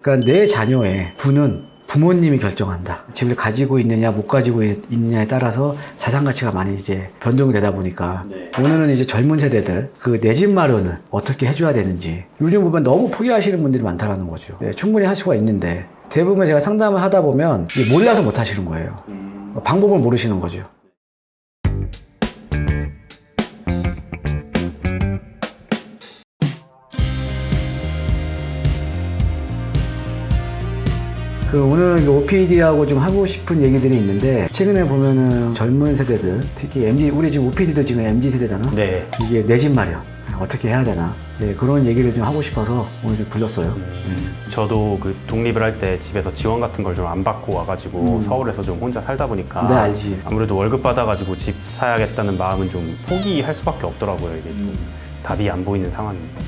그러니까 내 자녀의 부는 부모님이 결정한다. 집을 가지고 있느냐 못 가지고 있느냐에 따라서 자산 가치가 많이 이제 변동이 되다 보니까 오늘은 이제 젊은 세대들 그 내 집 마련을 어떻게 해줘야 되는지 요즘 보면 너무 포기하시는 분들이 많다라는 거죠. 충분히 할 수가 있는데 대부분 제가 상담을 하다 보면 몰라서 못 하시는 거예요. 방법을 모르시는 거죠. 오늘 OPD하고 좀 하고 싶은 얘기들이 있는데 최근에 보면은 젊은 세대들 특히 MZ 우리 지금 OPD도 지금 MZ 세대잖아. 네. 이게 내 집 마련 어떻게 해야 되나 그런 얘기를 좀 하고 싶어서 오늘 좀 불렀어요. 저도 그 독립을 할 때 집에서 지원 같은 걸 좀 안 받고 와가지고 서울에서 좀 혼자 살다 보니까 네, 알지. 아무래도 월급 받아가지고 집 사야겠다는 마음은 좀 포기할 수밖에 없더라고요. 이게 좀 답이 안 보이는 상황입니다.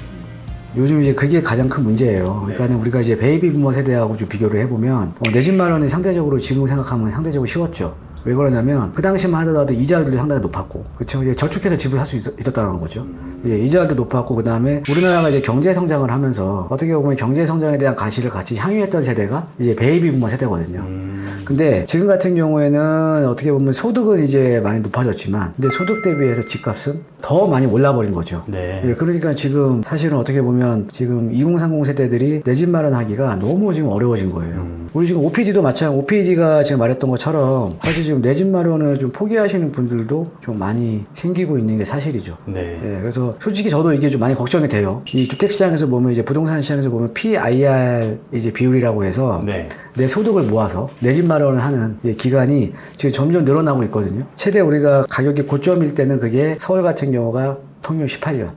요즘 이제 그게 가장 큰 문제예요. 그러니까 우리가 이제 베이비 부머 세대하고 좀 비교를 해보면 내 집 마련이 상대적으로 지금 생각하면 상대적으로 쉬웠죠. 왜 그러냐면 그 당시만 하더라도 이자율이 상당히 높았고, 그렇죠. 이제 저축해서 집을 살 수 있었다는 거죠. 이제 이자율도 높았고, 그 다음에 우리나라가 이제 경제 성장을 하면서 어떻게 보면 경제 성장에 대한 가치를 같이 향유했던 세대가 이제 베이비 부머 세대거든요. 근데 지금 같은 경우에는 어떻게 보면 소득은 이제 많이 높아졌지만, 근데 소득 대비해서 집값은 더 많이 올라버린 거죠. 네. 그러니까 지금 사실은 어떻게 보면 지금 2030 세대들이 내 집 마련하기가 너무 지금 어려워진 거예요. 우리 지금 OPD도 마찬가지, OPD가 지금 말했던 것처럼 사실 지금 내 집 마련을 좀 포기하시는 분들도 좀 많이 생기고 있는 게 사실이죠. 네. 그래서 솔직히 저도 이게 좀 많이 걱정이 돼요. 이 주택 시장에서 보면 이제 부동산 시장에서 보면 PIR 이제 비율이라고 해서 네. 내 소득을 모아서 내 집 마련을 하는 기간이 지금 점점 늘어나고 있거든요. 최대 우리가 가격이 고점일 때는 그게 서울 같은 경우가 통률 18년.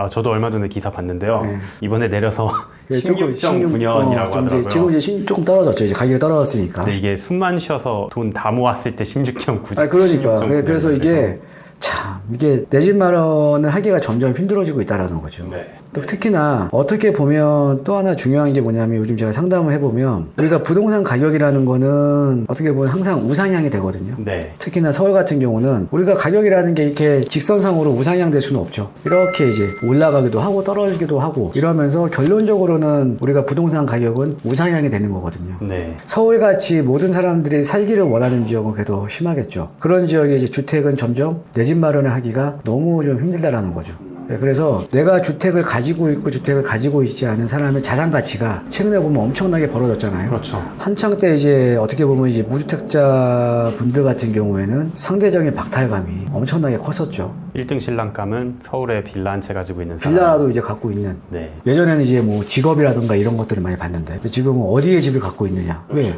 저도 얼마 전에 기사 봤는데요. 네. 이번에 내려서 16.9년이라고 하더라고요. 지금 이제 조금 떨어졌죠. 이제 가격이 떨어졌으니까. 근데 이게 숨만 쉬어서 돈 다 모았을 때 16.9. 그러니까. 그래서 이게 참 이게 내 집 마련을 하기가 점점 힘들어지고 있다라는 거죠. 네. 또 특히나 어떻게 보면 또 하나 중요한 게 뭐냐면 요즘 제가 상담을 해보면 우리가 부동산 가격이라는 거는 어떻게 보면 항상 우상향이 되거든요. 네. 특히나 서울 같은 경우는 우리가 가격이라는 게 이렇게 직선상으로 우상향 될 수는 없죠. 이렇게 이제 올라가기도 하고 떨어지기도 하고 이러면서 결론적으로는 우리가 부동산 가격은 우상향이 되는 거거든요. 네. 서울같이 모든 사람들이 살기를 원하는 지역은 그래도 심하겠죠. 그런 지역에 이제 주택은 점점 내 집 마련을 하기가 너무 좀 힘들다라는 거죠. 그래서 내가 주택을 가지고 있고 주택을 가지고 있지 않은 사람의 자산 가치가 최근에 보면 엄청나게 벌어졌잖아요. 그렇죠. 한창 때 이제 어떻게 보면 이제 무주택자 분들 같은 경우에는 상대적인 박탈감이 엄청나게 컸었죠. 1등 신랑감은 서울에 빌라 한 채 가지고 있는 사람. 빌라라도 이제 갖고 있는. 네. 예전에는 이제 뭐 직업이라든가 이런 것들을 많이 봤는데 근데 지금은 어디에 집을 갖고 있느냐. 왜?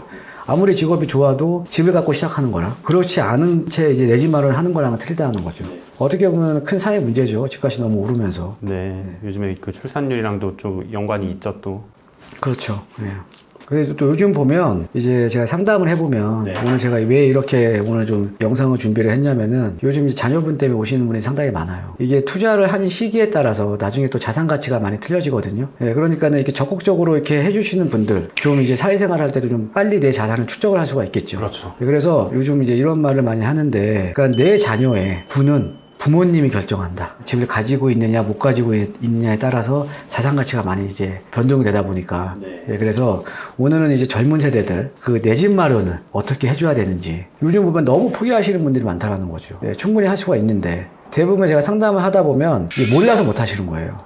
아무리 직업이 좋아도 집을 갖고 시작하는 거랑 그렇지 않은 채 이제 내 집 마련을 하는 거랑은 틀리다는 거죠. 어떻게 보면 큰 사회 문제죠. 집값이 너무 오르면서. 네. 요즘에 그 출산율이랑도 좀 연관이 있죠, 또. 그렇죠. 네. 그래도 또 요즘 보면 이제 제가 상담을 해보면 오늘 제가 왜 이렇게 오늘 좀 영상을 준비를 했냐면은 요즘 이제 자녀분 때문에 오시는 분이 상당히 많아요. 이게 투자를 하는 시기에 따라서 나중에 또 자산 가치가 많이 틀려지거든요. 그러니까는 이렇게 적극적으로 이렇게 해주시는 분들 좀 이제 사회생활 할 때도 좀 빨리 내 자산을 축적을 할 수가 있겠죠. 그렇죠. 그래서 요즘 이제 이런 말을 많이 하는데 그러니까 내 자녀의 부는 부모님이 결정한다. 집을 가지고 있느냐 못 가지고 있느냐에 따라서 자산 가치가 많이 이제 변동이 되다 보니까 그래서 오늘은 이제 젊은 세대들 그 내 집 마련을 어떻게 해줘야 되는지 요즘 보면 너무 포기하시는 분들이 많다라는 거죠. 충분히 할 수가 있는데 대부분 제가 상담을 하다 보면 몰라서 못 하시는 거예요.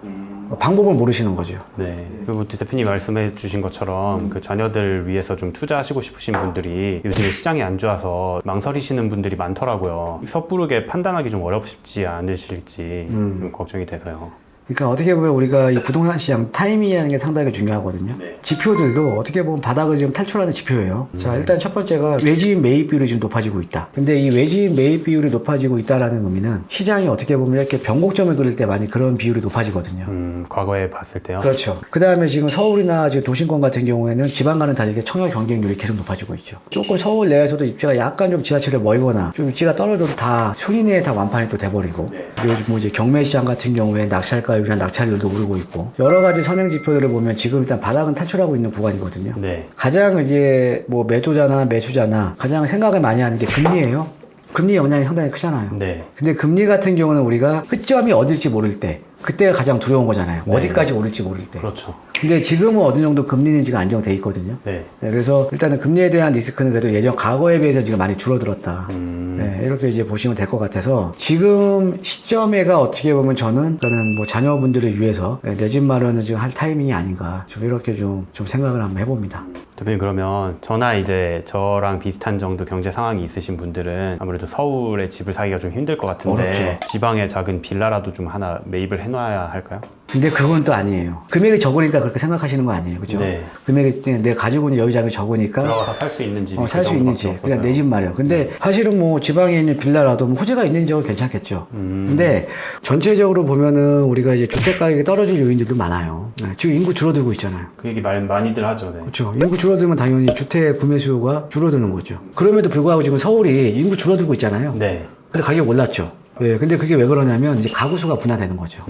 방법을 모르시는 거죠. 네. 그리고 대표님 말씀해 주신 것처럼 그 자녀들 위해서 좀 투자하시고 싶으신 분들이 요즘에 시장이 안 좋아서 망설이시는 분들이 많더라고요. 섣부르게 판단하기 좀 어렵지 않으실지 좀 걱정이 돼서요. 그러니까 어떻게 보면 우리가 이 부동산 시장 타이밍이라는 게 상당히 중요하거든요. 지표들도 어떻게 보면 바닥을 지금 탈출하는 지표예요. 자, 일단 첫 번째가 외지인 매입 비율이 지금 높아지고 있다. 근데 이 외지인 매입 비율이 높아지고 있다라는 의미는 시장이 어떻게 보면 이렇게 변곡점을 그릴 때 많이 그런 비율이 높아지거든요. 과거에 봤을 때요? 그렇죠. 그 다음에 지금 서울이나 지금 도심권 같은 경우에는 지방과는 다르게 청약 경쟁률이 계속 높아지고 있죠. 조금 서울 내에서도 입지가 약간 좀 지하철에 멀거나 좀 입지가 떨어져도 다 순위 내에 다 완판이 또 돼버리고 요즘 뭐 이제 경매 시장 같은 경우에 낙찰가율이나 낙찰률도 오르고 있고 여러 가지 선행 지표들을 보면 지금 일단 바닥은 탈출하고 있는 구간이거든요. 네. 가장 이제 뭐 매도자나 매수자나 가장 생각을 많이 하는 게 금리예요. 금리 영향이 상당히 크잖아요. 네. 근데 금리 같은 경우는 우리가 끝점이 어딜지 모를 때 그때가 가장 두려운 거잖아요. 네. 어디까지 오를지 모를 때. 그렇죠. 근데 지금은 어느 정도 금리는 지금 안정돼 있거든요. 네. 네, 그래서 일단은 금리에 대한 리스크는 그래도 예전 과거에 비해서 지금 많이 줄어들었다. 네, 이렇게 이제 보시면 될 것 같아서 지금 시점에가 어떻게 보면 저는 뭐 자녀분들을 위해서 내 집 마련을 지금 할 타이밍이 아닌가 좀 이렇게 좀 생각을 한번 해봅니다. 대표님 그러면 저나 이제 저랑 비슷한 정도 경제 상황이 있으신 분들은 아무래도 서울에 집을 사기가 좀 힘들 것 같은데 어렵죠. 지방에 작은 빌라라도 좀 하나 매입을 해놔야 할까요? 근데 그건 또 아니에요. 금액이 적으니까 그렇게 생각하시는 거 아니에요. 그죠? 네. 금액이 내가 가지고 있는 여유자금이 적으니까 들어가서 살 수 있는 집이 살 수 있는 집, 그냥 내 집 마련. 근데 사실은 뭐 지방에 있는 빌라라도 뭐 호재가 있는 지역은 괜찮겠죠. 근데 전체적으로 보면은 우리가 이제 주택 가격이 떨어질 요인들도 많아요. 네, 지금 인구 줄어들고 있잖아요. 그 얘기 많이들 하죠. 네. 그렇죠. 인구 줄어들면 당연히 주택 구매 수요가 줄어드는 거죠. 그럼에도 불구하고 지금 서울이 인구 줄어들고 있잖아요. 네. 근데 가격이 올랐죠. 예, 근데 그게 왜 그러냐면 이제 가구 수가 분화되는 거죠.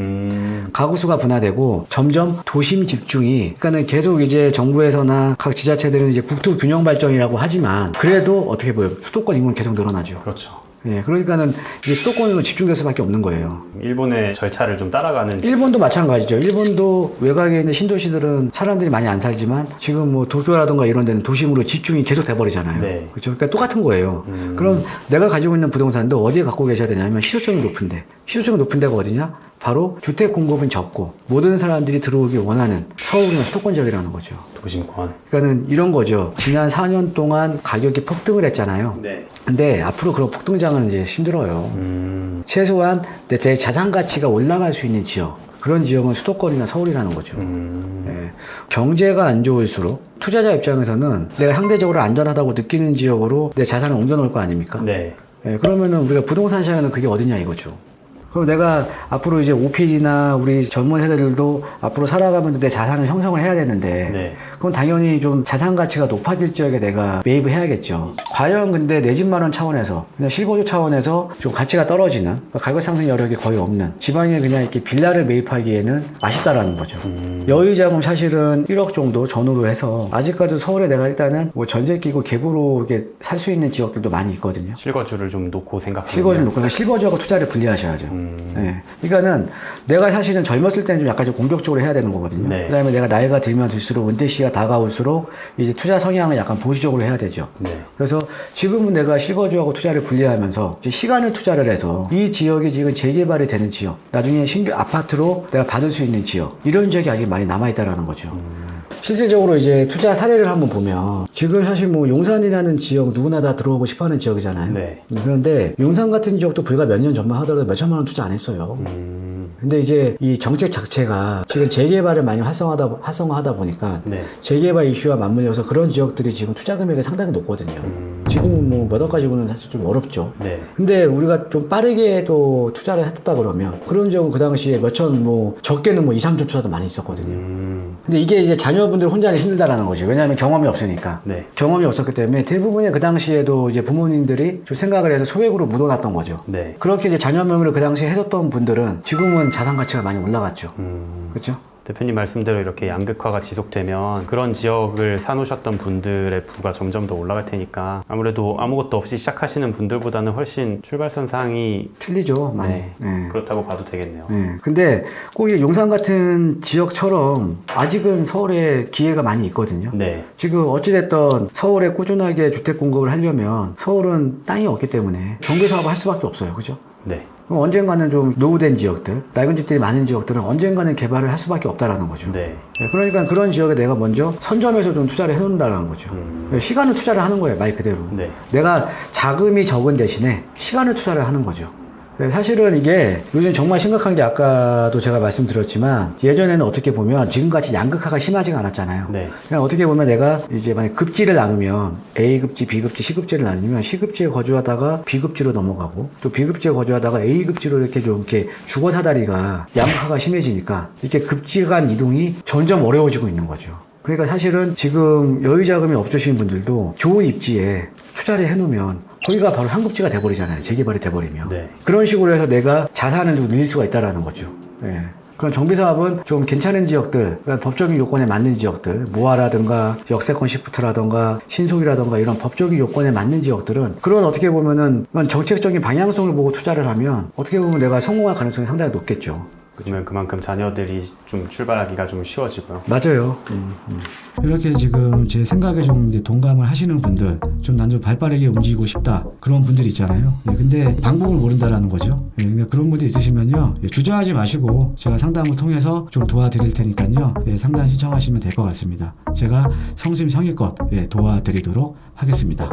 가구 수가 분화되고 점점 도심 집중이, 그러니까는 계속 이제 정부에서나 각 지자체들은 이제 국토 균형 발전이라고 하지만 그래도 어떻게 보여요? 수도권 인구는 계속 늘어나죠. 그렇죠. 예, 그러니까는 이게 수도권으로 집중될 수밖에 없는 거예요. 일본의 절차를 좀 따라가는. 일본도 마찬가지죠. 일본도 외곽에 있는 신도시들은 사람들이 많이 안 살지만 지금 뭐 도쿄라든가 이런 데는 도심으로 집중이 계속 돼버리잖아요. 네. 그렇죠. 그러니까 똑같은 거예요. 그럼 내가 가지고 있는 부동산도 어디에 갖고 계셔야 되냐면 실효성이 높은데, 실효성이 높은 데가 어디냐? 바로 주택 공급은 적고 모든 사람들이 들어오기 원하는 서울이나 수도권 지역이라는 거죠. 도심권. 그러니까는 이런 거죠. 지난 4년 동안 가격이 폭등을 했잖아요. 네. 근데 앞으로 그런 폭등장은 이제 힘들어요. 최소한 내 자산 가치가 올라갈 수 있는 지역, 그런 지역은 수도권이나 서울이라는 거죠. 예. 경제가 안 좋을수록 투자자 입장에서는 내가 상대적으로 안전하다고 느끼는 지역으로 내 자산을 옮겨놓을 거 아닙니까? 네. 예, 그러면은 우리가 부동산 시장에는 그게 어디냐 이거죠. 그럼 내가 앞으로 이제 오피지나 우리 젊은 세대들도 앞으로 살아가면서 내 자산을 형성을 해야 되는데, 네. 그럼 당연히 좀 자산 가치가 높아질 지역에 내가 매입을 해야겠죠. 과연 근데 내 집 마련 차원에서, 그냥 실거주 차원에서 좀 가치가 떨어지는, 그러니까 가격 상승 여력이 거의 없는 지방에 그냥 이렇게 빌라를 매입하기에는 아쉽다라는 거죠. 여유자금 사실은 1억 정도 전후로 해서 아직까지 서울에 내가 일단은 뭐 전세 끼고 갭으로 이렇게 살 수 있는 지역들도 많이 있거든요. 실거주를 좀 놓고 생각하면. 실거주 놓고 그냥 실거주하고 투자를 분리하셔야죠. 네. 그러니까는 내가 사실은 젊었을 때는 좀 약간 좀 공격적으로 해야 되는 거거든요. 네. 그다음에 내가 나이가 들면 들수록 은퇴 시기가 다가올수록 이제 투자 성향을 약간 보수적으로 해야 되죠. 네. 그래서 지금은 내가 실거주하고 투자를 분리하면서 이제 시간을 투자를 해서 이 지역이 지금 재개발이 되는 지역, 나중에 신규 아파트로 내가 받을 수 있는 지역, 이런 지역이 아직 많이 남아있다라는 거죠. 실질적으로 이제 투자 사례를 한번 보면 지금 사실 뭐 용산이라는 지역 누구나 다 들어오고 싶어하는 지역이잖아요. 네. 그런데 용산 같은 지역도 불과 몇 년 전만 하더라도 몇 천만 원 투자 안 했어요. 근데 이제 이 정책 자체가 지금 재개발을 많이 활성화하다 보니까 네. 재개발 이슈와 맞물려서 그런 지역들이 지금 투자 금액이 상당히 높거든요. 지금은 뭐 몇 억 가지고는 사실 좀 어렵죠. 네. 근데 우리가 좀 빠르게 또 투자를 했다 그러면 그런 지역은 그 당시에 몇천 뭐 적게는 뭐 2, 3천 투자도 많이 있었거든요. 근데 이게 이제 자녀분들 혼자는 힘들다라는 거죠. 왜냐하면 경험이 없으니까. 네. 경험이 없었기 때문에 대부분의 그 당시에도 이제 부모님들이 좀 생각을 해서 소액으로 묻어놨던 거죠. 네. 그렇게 이제 자녀 명의로 그 당시에 해뒀던 분들은 지금은 자산 가치가 많이 올라갔죠. 그렇죠? 대표님 말씀대로 이렇게 양극화가 지속되면 그런 지역을 사놓으셨던 분들의 부가 점점 더 올라갈 테니까 아무래도 아무것도 없이 시작하시는 분들보다는 훨씬 출발선상이 틀리죠, 많이. 네. 네. 그렇다고 봐도 되겠네요. 네. 근데 꼭 이 용산 같은 지역처럼 아직은 서울에 기회가 많이 있거든요. 네. 지금 어찌됐든 서울에 꾸준하게 주택 공급을 하려면 서울은 땅이 없기 때문에 정비 사업을 할 수밖에 없어요. 그죠? 네. 그럼 언젠가는 좀 노후된 지역들, 낡은 집들이 많은 지역들은 언젠가는 개발을 할 수밖에 없다라는 거죠. 네. 그러니까 그런 지역에 내가 먼저 선점해서 좀 투자를 해놓는다는 거죠. 시간을 투자를 하는 거예요, 말 그대로. 네. 내가 자금이 적은 대신에 시간을 투자를 하는 거죠. 사실은 이게 요즘 정말 심각한 게 아까도 제가 말씀드렸지만 예전에는 어떻게 보면 지금같이 양극화가 심하지가 않았잖아요. 네. 그냥 어떻게 보면 내가 이제 만약 급지를 나누면 A급지, B급지, C급지를 나누면 C급지에 거주하다가 B급지로 넘어가고 또 B급지에 거주하다가 A급지로 이렇게 좀 이렇게 주거 사다리가 양극화가 심해지니까 이렇게 급지 간 이동이 점점 어려워지고 있는 거죠. 그러니까 사실은 지금 여유자금이 없으신 분들도 좋은 입지에 투자를 해놓으면 거기가 바로 상급지가 돼버리잖아요. 재개발이 돼버리면. 네. 그런 식으로 해서 내가 자산을 좀 늘릴 수가 있다는 거죠. 예. 그런 정비사업은 좀 괜찮은 지역들, 그러니까 법적인 요건에 맞는 지역들, 모아라든가 역세권 시프트라든가 신속이라든가 이런 법적인 요건에 맞는 지역들은 그런 어떻게 보면은 정책적인 방향성을 보고 투자를 하면 어떻게 보면 내가 성공할 가능성이 상당히 높겠죠. 그러면 그만큼 자녀들이 좀 출발하기가 좀 쉬워지고요. 맞아요. 이렇게 지금 제 생각에 좀 이제 동감을 하시는 분들, 좀 난 좀 발빠르게 움직이고 싶다 그런 분들이 있잖아요. 근데 방법을 모른다라는 거죠. 그러니까 그런 분들 있으시면요, 주저하지 마시고 제가 상담을 통해서 좀 도와드릴 테니까요, 상담 신청하시면 될 것 같습니다. 제가 성심성의껏 도와드리도록 하겠습니다.